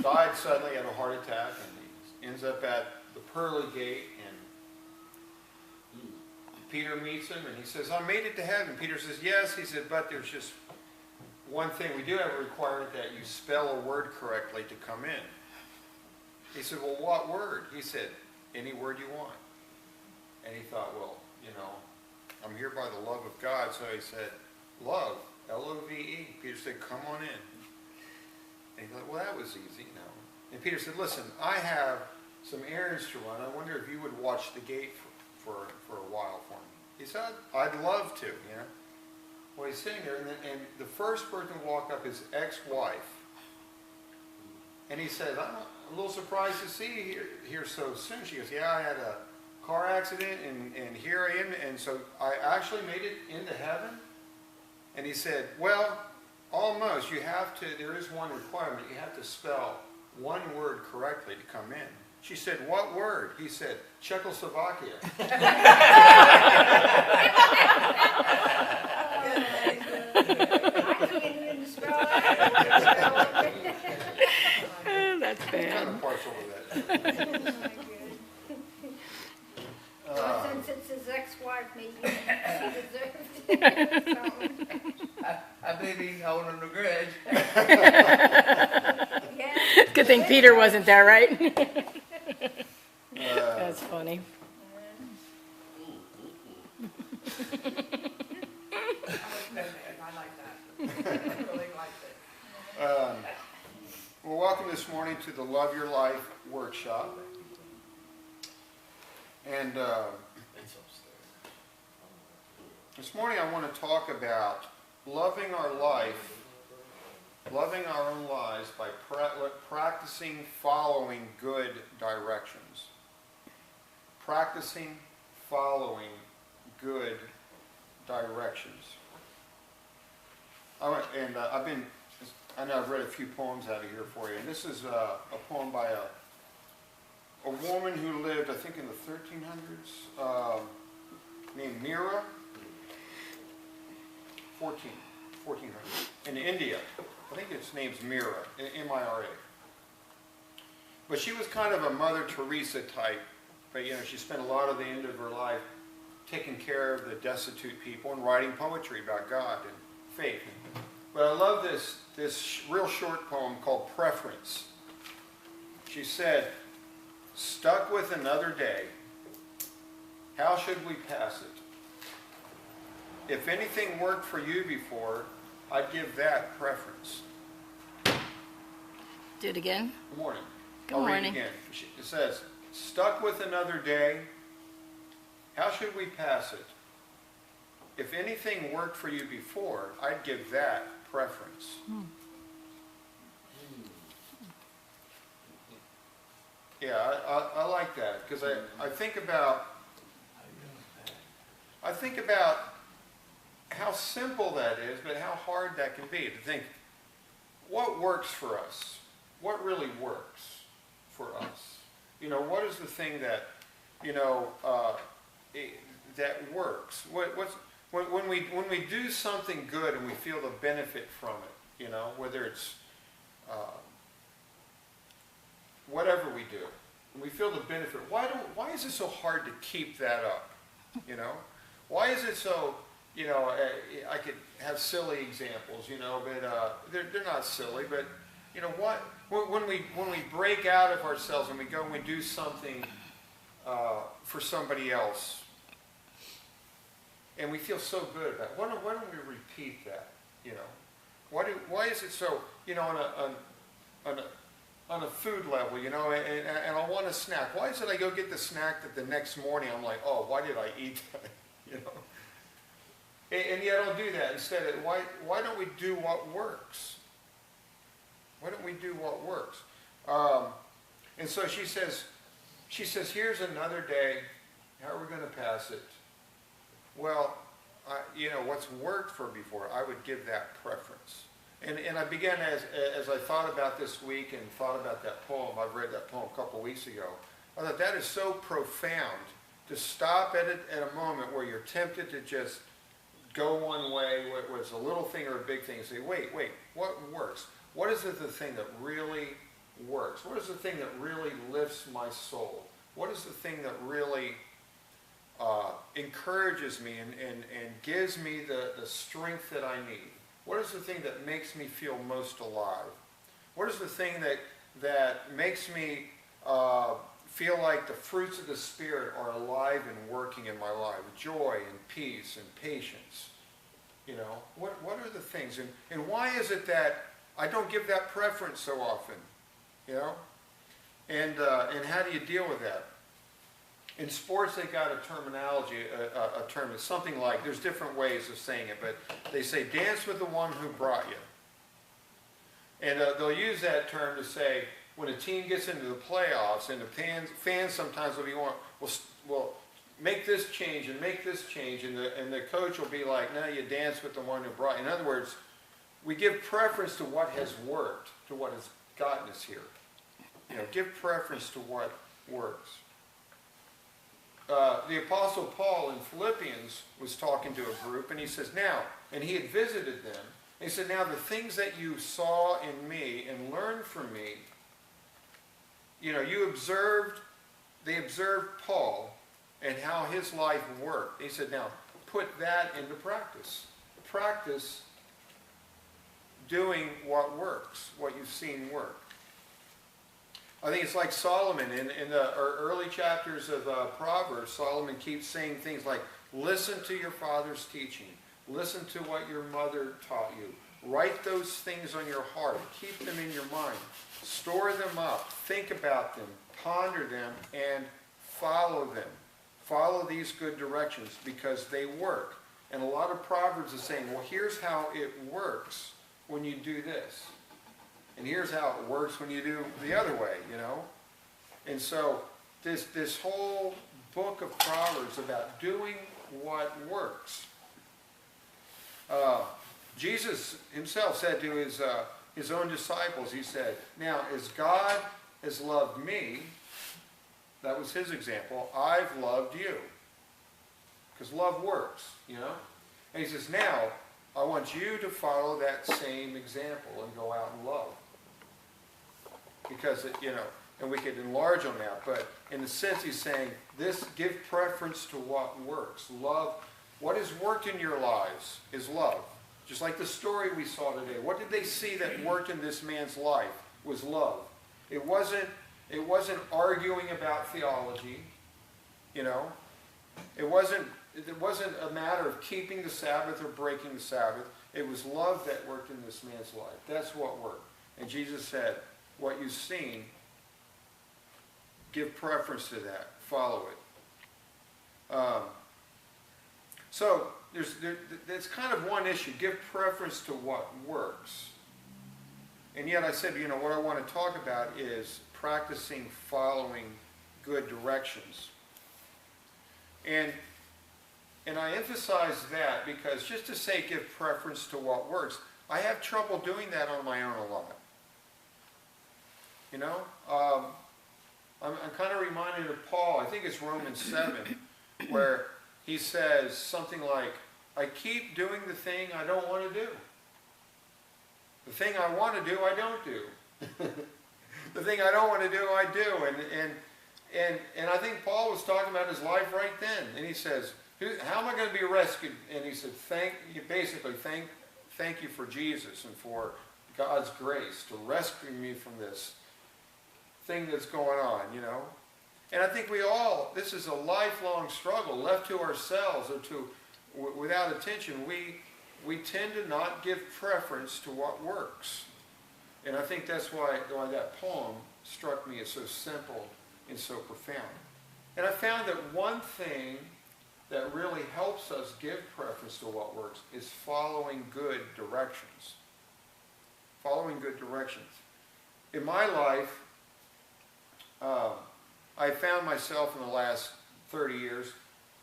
died suddenly, had a heart attack, and he ends up at the pearly gate, and Peter meets him, and he says, I made it to heaven. Peter says, yes. He said, but there's just one thing. We do have a requirement that you spell a word correctly to come in. He said, well, what word? He said, any word you want. And he thought, well, I'm here by the love of God. So he said, love, L-O-V-E. Peter said, come on in. And he thought, well, that was easy, And Peter said, listen, I have some errands to run. I wonder if you would watch the gate for a while for me. He said, I'd love to, Well, he's sitting there, and the first person to walk up is ex-wife. And he said, I'm a little surprised to see you here so soon. She goes, yeah, I had a car accident, and here I am, and so I actually made it into heaven. And he said, well, almost. There is one requirement. You have to spell one word correctly to come in. She said, what word? He said, Czechoslovakia. That's bad. Kind of partial to that. Well, since it's his ex-wife, maybe she deserved it. I believe he's holding a grudge. Yeah. Good thing Peter wasn't there, right? That's funny. I like that. I really like that. Well, welcome this morning to the Love Your Life workshop. And this morning I want to talk about loving our life, loving our own lives by practicing following good directions. Practicing following good directions. I know I've read a few poems out of here for you. And this is a poem by a woman who lived, I think, in the 1300s, named Mira. 1400. In India. I think its name's Mira, M-I-R-A. But she was kind of a Mother Teresa type. But, she spent a lot of the end of her life taking care of the destitute people and writing poetry about God and faith. But I love this real short poem called Preference. She said, stuck with another day, how should we pass it? If anything worked for you before, I'd give that preference. Do it again. Good morning. Good I'll morning. read it again. It says, stuck with another day, how should we pass it? If anything worked for you before, I'd give that preference. Yeah, I like that because I think about how simple that is, but how hard that can be to think what works for us, what really works for us. What is the thing that that works? When we do something good and we feel the benefit from it, whether it's whatever we do, and we feel the benefit. Why is it so hard to keep that up? Why is it so? I could have silly examples, but they're not silly. But what? When we break out of ourselves and we go and we do something for somebody else, and we feel so good about it, why don't we repeat that? Why is it so? On a food level, and I want a snack. Why is it I go get the snack that the next morning I'm like, oh, why did I eat that? And yet I'll do that instead. Why don't we do what works? Why don't we do what works? And so she says, here's another day. How are we going to pass it? Well, what's worked for before, I would give that preference. And I began as I thought about this week and thought about that poem. I read that poem a couple weeks ago. I thought that is so profound to stop at a moment where you're tempted to just go one way, whether it's a little thing or a big thing, and say, wait, what works? What is the thing that really works? What is the thing that really lifts my soul? What is the thing that really encourages me and gives me the strength that I need? What is the thing that makes me feel most alive? What is the thing that makes me feel like the fruits of the Spirit are alive and working in my life? Joy and peace and patience. You know, what are the things? And why is it that I don't give that preference so often? You know? And how do you deal with that? In sports, they got a terminology, a term. It's something like, there's different ways of saying it, but they say, dance with the one who brought you. And they'll use that term to say, when a team gets into the playoffs, and the fans sometimes will be going, well, make this change and make this change, and the coach will be like, no, you dance with the one who brought you. In other words, we give preference to what has worked, to what has gotten us here. You know, give preference to what works. The Apostle Paul in Philippians was talking to a group, and he says, now, and he had visited them, and he said, now the things that you saw in me and learned from me, you know, they observed Paul and how his life worked. He said, now, put that into practice. Practice doing what works, what you've seen work. I think it's like Solomon in the early chapters of Proverbs. Solomon keeps saying things like, listen to your father's teaching. Listen to what your mother taught you. Write those things on your heart. Keep them in your mind. Store them up. Think about them. Ponder them and follow them. Follow these good directions because they work. And a lot of Proverbs are saying, well, here's how it works when you do this. And here's how it works when you do the other way, you know. And so this whole book of Proverbs about doing what works. Jesus himself said to his own disciples, he said, now as God has loved me, that was his example, I've loved you. Because love works, you know. And he says, now I want you to follow that same example and go out and love. Because, you know, and we could enlarge on that, but in the sense he's saying, this, give preference to what works. Love, what has worked in your lives is love. Just like the story we saw today. What did they see that worked in this man's life? Was love. It wasn't arguing about theology, you know. It wasn't a matter of keeping the Sabbath or breaking the Sabbath. It was love that worked in this man's life. That's what worked. And Jesus said, what you've seen, give preference to that. Follow it. So there's kind of one issue. Give preference to what works. And yet I said, you know, what I want to talk about is practicing following good directions. And I emphasize that because just to say give preference to what works, I have trouble doing that on my own a lot. You know, I'm kind of reminded of Paul. I think it's Romans 7, where he says something like, I keep doing the thing I don't want to do. The thing I want to do, I don't do. The thing I don't want to do, I do. And I think Paul was talking about his life right then. And he says, how am I going to be rescued? And he said, thank you for Jesus and for God's grace to rescue me from this thing that's going on, you know. And I think this is a lifelong struggle. Left to ourselves or without attention, we tend to not give preference to what works. And I think that's why that poem struck me as so simple and so profound. And I found that one thing that really helps us give preference to what works is following good directions. Following good directions. In my life, I found myself in the last 30 years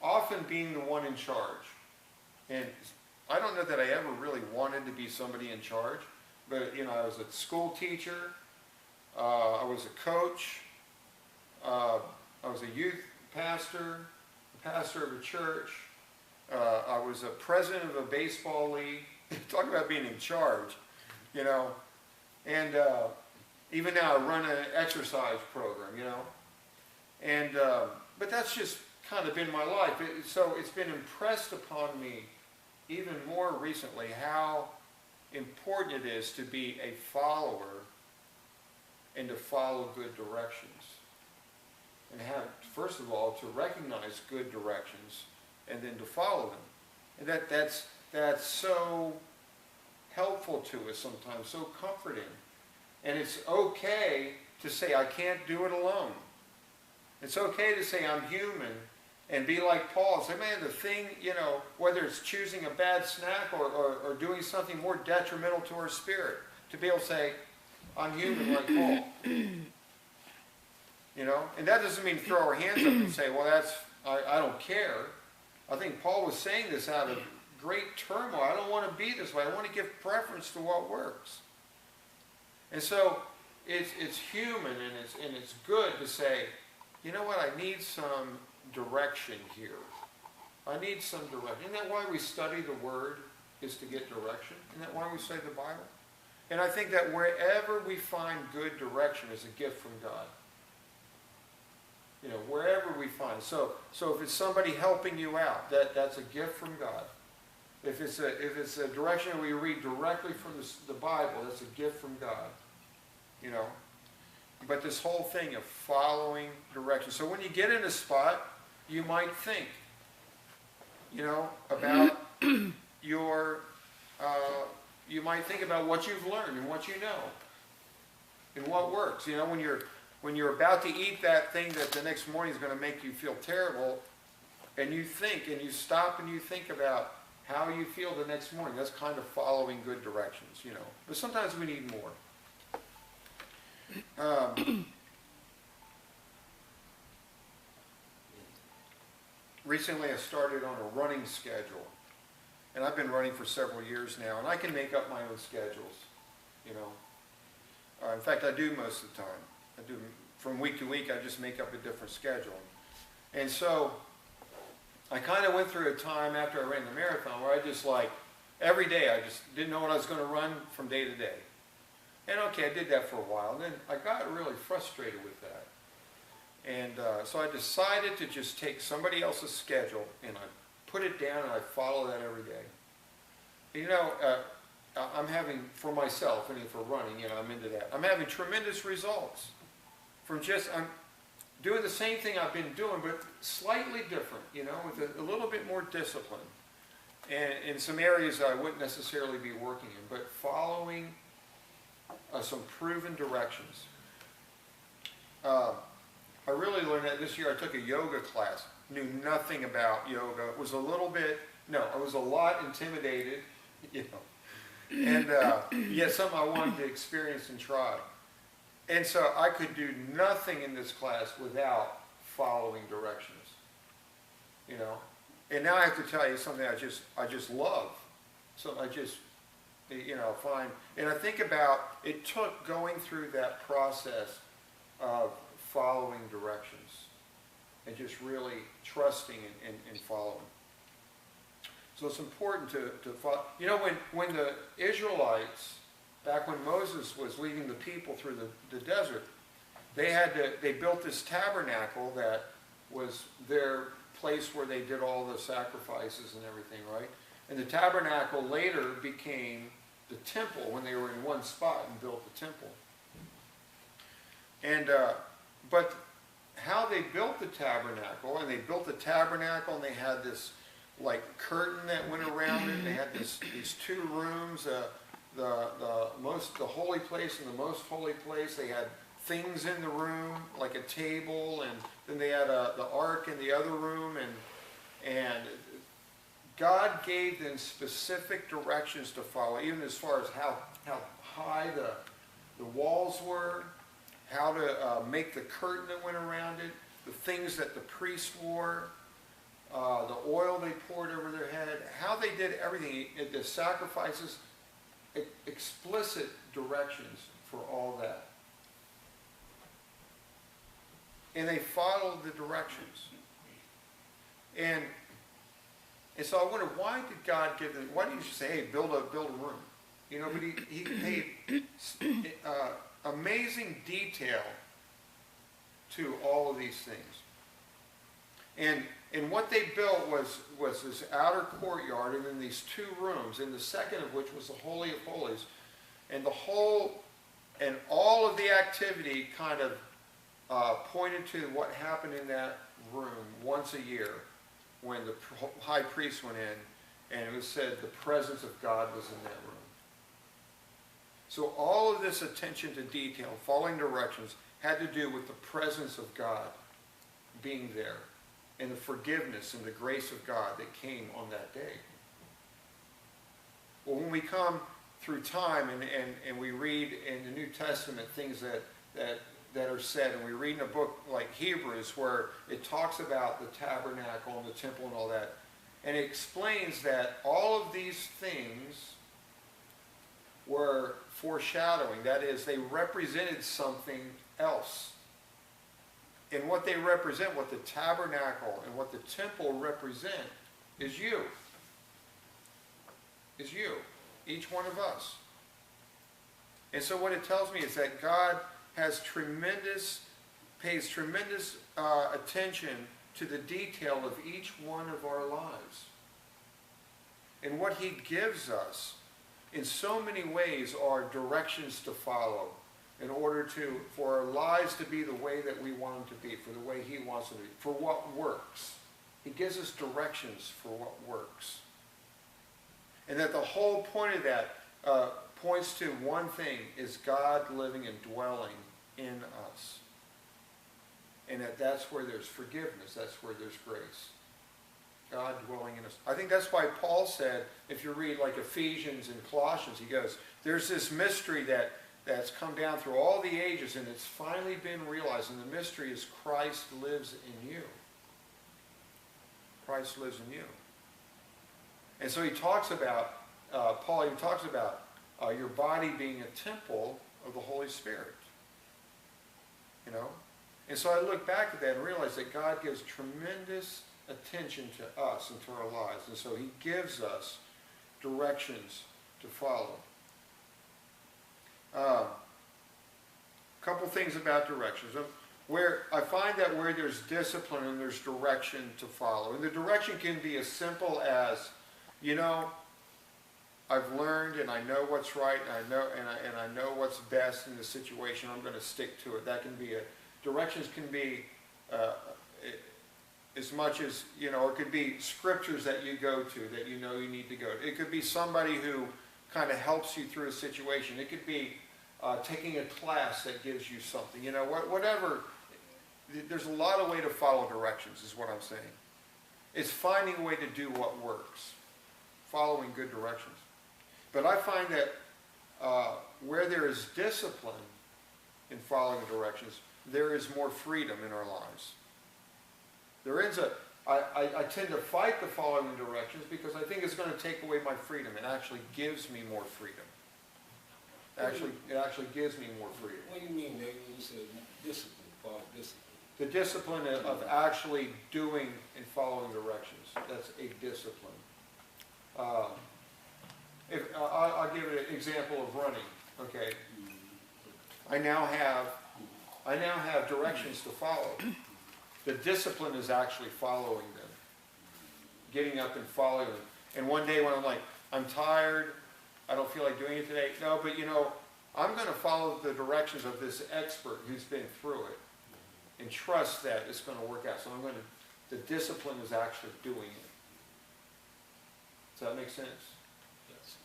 often being the one in charge. And I don't know that I ever really wanted to be somebody in charge, but you know, I was a school teacher, I was a coach, I was a youth pastor, a pastor of a church, I was a president of a baseball league. Talk about being in charge, you know. And Even now I run an exercise program, you know. And, but that's just kind of been my life. So it's been impressed upon me even more recently how important it is to be a follower and to follow good directions. And have, first of all, to recognize good directions and then to follow them. And that's so helpful to us sometimes, so comforting. And it's okay to say, I can't do it alone. It's okay to say, I'm human, and be like Paul. Say, man, the thing, you know, whether it's choosing a bad snack or doing something more detrimental to our spirit, to be able to say, I'm human like Paul. You know, and that doesn't mean throw our hands up and say, well, I don't care. I think Paul was saying this out of great turmoil. I don't want to be this way. I want to give preference to what works. And so it's human and it's good to say, you know what, I need some direction here. I need some direction. Isn't that why we study the Word, is to get direction? Isn't that why we study the Bible? And I think that wherever we find good direction is a gift from God. You know, wherever we find. So if it's somebody helping you out, that's a gift from God. If it's a direction where you read directly from the Bible, that's a gift from God. You know. But this whole thing of following direction. So when you get in a spot, you might think, you know, about your, you might think about what you've learned and what you know and what works. You know, when you're about to eat that thing that the next morning is going to make you feel terrible, and you think and you stop and you think about how you feel the next morning, that's kind of following good directions, you know. But sometimes we need more. Recently I started on a running schedule, and I've been running for several years now, and I can make up my own schedules, you know. In fact, I do most of the time. I do from week to week. I just make up a different schedule. And so I kind of went through a time after I ran the marathon where I just like every day I just didn't know what I was going to run from day to day. And okay, I did that for a while, and then I got really frustrated with that. And so I decided to just take somebody else's schedule, and I put it down, and I follow that every day. You know, I'm having, for myself, and for running, you know, I'm into that. I'm having tremendous results from just, I'm doing the same thing I've been doing, but slightly different, you know, with a little bit more discipline. And in some areas I wouldn't necessarily be working in, but following some proven directions. I really learned that this year. I took a yoga class, knew nothing about yoga, was a little bit, no, I was a lot intimidated, you know, and yet something I wanted to experience and try. And so I could do nothing in this class without following directions, you know. And now I have to tell you something I just love, something I just, you know, find. And I think about, it took going through that process of following directions and just really trusting and following. So it's important to follow. You know, when the Israelites, back when Moses was leading the people through the desert, they built this tabernacle that was their place where they did all the sacrifices and everything, right? And the tabernacle later became the temple when they were in one spot and built the temple. And but how they built the tabernacle, and they built the tabernacle, and they had this like curtain that went around it. They had these two rooms, the holy place and the most holy place. They had things in the room like a table, and then they had the ark in the other room, and God gave them specific directions to follow, even as far as how high the walls were, how to make the curtain that went around it, the things that the priests wore, the oil they poured over their head, how they did everything, the sacrifices, explicit directions for all that. And they followed the directions. And so I wonder, why did God give them, why didn't you say, hey, build a room? You know, but he paid amazing detail to all of these things. And what they built was this outer courtyard, and then these 2 rooms, and the second of which was the Holy of Holies. And all of the activity kind of pointed to what happened in that room once a year when the high priest went in, and it was said the presence of God was in that room. So all of this attention to detail, following directions, had to do with the presence of God being there, and the forgiveness and the grace of God that came on that day. Well, when we come through time and we read in the New Testament things that are said, and we read in a book like Hebrews where it talks about the tabernacle and the temple and all that, and it explains that all of these things were foreshadowing. That is, they represented something else. And what they represent, what the tabernacle and what the temple represent, is you. Is you. Each one of us. And so what it tells me is that God has pays tremendous attention to the detail of each one of our lives. And what he gives us, in so many ways, are directions to follow in order for our lives to be the way that we want them to be, for the way he wants them to be, for what works. He gives us directions for what works. And that the whole point of that points to one thing, is God living and dwelling in us. And that's where there's forgiveness, that's where there's grace. God dwelling in us. I think that's why Paul said, if you read like Ephesians and Colossians, he goes, there's this mystery that's come down through all the ages, and it's finally been realized, and the mystery is Christ lives in you. Christ lives in you. And so he talks about, Paul even talks about your body being a temple of the Holy Spirit. You know? And so I look back at that and realize that God gives tremendous attention to us and to our lives. And so he gives us directions to follow. A couple things about directions. Where I find that where there's discipline and there's direction to follow. And the direction can be as simple as, you know, I've learned and I know what's right, and I know what's best in the situation. I'm going to stick to it. That can be directions can be as much as, you know, it could be scriptures that you go to that you know you need to go to. It could be somebody who kind of helps you through a situation. It could be taking a class that gives you something. You know, whatever. There's a lot of way to follow directions, is what I'm saying. It's finding a way to do what works, following good directions. But I find that where there is discipline in following directions, there is more freedom in our lives. I tend to fight the following directions because I think it's going to take away my freedom. It actually gives me more freedom. It actually gives me more freedom. What do you mean, Nate, when you said discipline, follow discipline? The discipline of actually doing and following directions. That's a discipline. I'll give an example of running. Okay, I now have directions to follow. The discipline is actually following them, getting up and following them. And one day when I'm like, I'm tired, I don't feel like doing it today. No, but you know, I'm going to follow the directions of this expert who's been through it, and trust that it's going to work out. So the discipline is actually doing it. Does that make sense? Yes.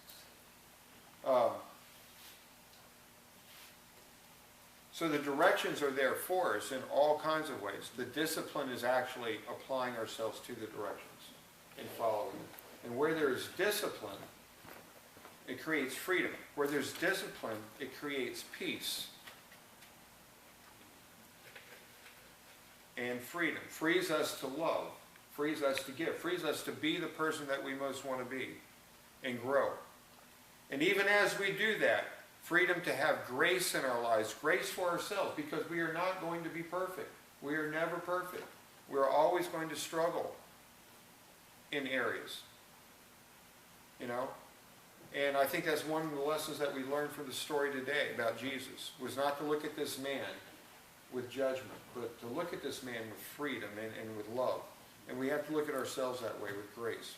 So the directions are there for us in all kinds of ways. The discipline is actually applying ourselves to the directions and following them. And where there is discipline, it creates freedom. Where there's discipline, it creates peace and freedom. Frees us to love, frees us to give, frees us to be the person that we most want to be and grow. And even as we do that, freedom to have grace in our lives, grace for ourselves, because we are not going to be perfect. We are never perfect. We're always going to struggle in areas, you know. And I think that's one of the lessons that we learned from the story today about Jesus, was not to look at this man with judgment, but to look at this man with freedom and with love. And we have to look at ourselves that way with grace.